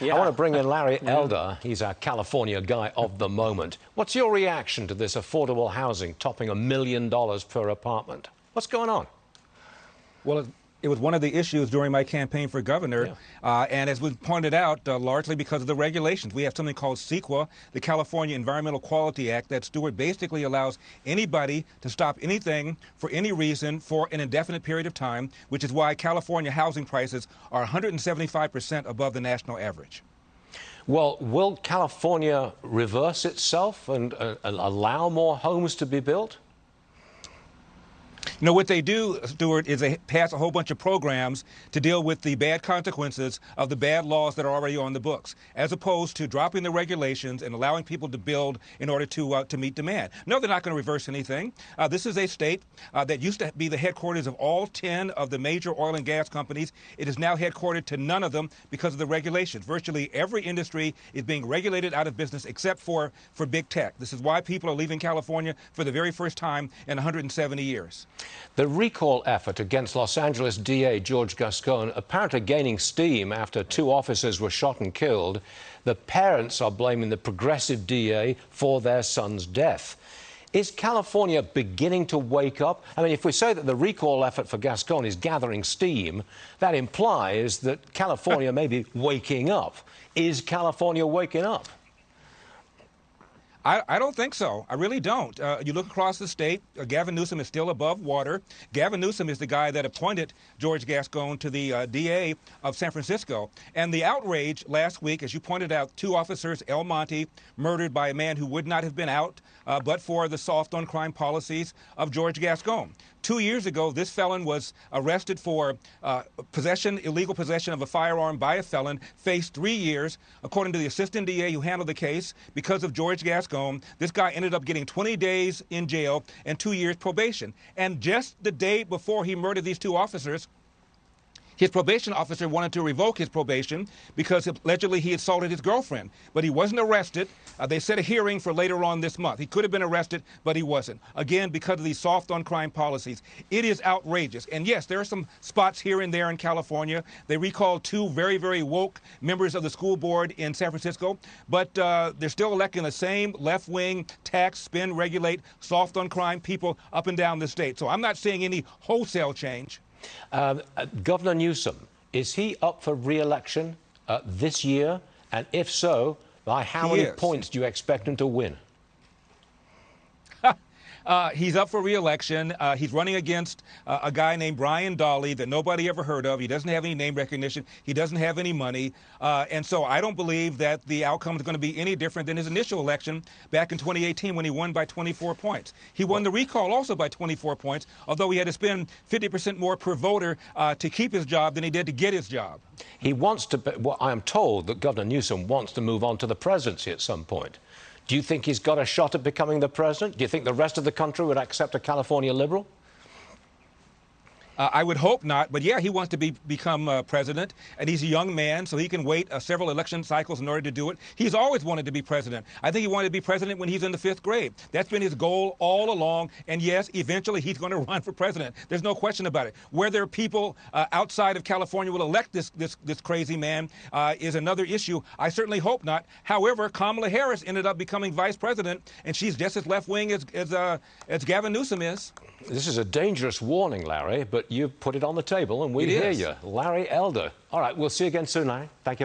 I want to bring in Larry Elder. He's our California guy of the moment. What's your reaction to this affordable housing topping $1 million per apartment? What's going on? Well, it was one of the issues during my campaign for governor, and as was pointed out, largely because of the regulations. We have something called CEQA, the California Environmental Quality Act, that, Stuart, basically allows anybody to stop anything for any reason for an indefinite period of time, which is why California housing prices are 175% above the national average. Well, will California reverse itself and allow more homes to be built? You know, what they do, Stuart, is they pass a whole bunch of programs to deal with the bad consequences of the bad laws that are already on the books, as opposed to dropping the regulations and allowing people to build in order to meet demand. No, they're not going to reverse anything. This is a state that used to be the headquarters of all 10 of the major oil and gas companies. It is now headquartered to none of them because of the regulations. Virtually every industry is being regulated out of business except for big tech. This is why people are leaving California for the very first time in 170 years. The recall effort against Los Angeles DA George Gascon apparently gaining steam after 2 officers were shot and killed. The parents are blaming the progressive DA for their son's death. Is California beginning to wake up? I mean, if we say that the recall effort for Gascon is gathering steam, that implies that California may be waking up. Is California waking up? I don't think so. I really don't. You look across the state, Gavin Newsom is still above water. Gavin Newsom is the guy that appointed George Gascon to the DA of San Francisco. And the outrage last week, as you pointed out, 2 officers, El Monte, murdered by a man who would not have been out but for the soft on crime policies of George Gascon. 2 years ago, this felon was arrested for illegal possession of a firearm by a felon, faced 3 years. According to the assistant DA who handled the case, because of George Gascon, this guy ended up getting 20 days in jail and 2 years probation. And just the day before he murdered these 2 officers, his probation officer wanted to revoke his probation because allegedly he assaulted his girlfriend. But he wasn't arrested. They set a hearing for later on this month. He could have been arrested, but he wasn't. Again, because of these soft on crime policies. It is outrageous. And yes, there are some spots here and there in California. They recalled 2 very, very woke members of the school board in San Francisco. But they're still electing the same left-wing tax, spend, regulate, soft on crime people up and down the state. So I'm not seeing any wholesale change. Governor Newsom, is he up for re-election this year? And if so, by how many points do you expect him to win? He's up for re-election. He's running against a guy named Brian Dawley that nobody ever heard of. He doesn't have any name recognition. He doesn't have any money. And so I don't believe that the outcome is going to be any different than his initial election back in 2018 when he won by 24 points. He won the recall also by 24 points, although he had to spend 50% more per voter to keep his job than he did to get his job. He wants to, well, I am told that Governor Newsom wants to move on to the presidency at some point. Do you think he's got a shot at becoming the president? Do you think the rest of the country would accept a California liberal? I would hope not, but yeah, he wants to become president, and he's a young man, so he can wait several election cycles in order to do it. He's always wanted to be president. I think he wanted to be president when he's in the 5th grade. That's been his goal all along, and yes, eventually he's going to run for president. There's no question about it. Whether people outside of California will elect this crazy man is another issue. I certainly hope not. However, Kamala Harris ended up becoming vice president, and she's just as left-wing as Gavin Newsom is. This is a dangerous warning, Larry, but you've put it on the table, and we hear you. Larry Elder. All right, we'll see you again soon, Larry. Thank you.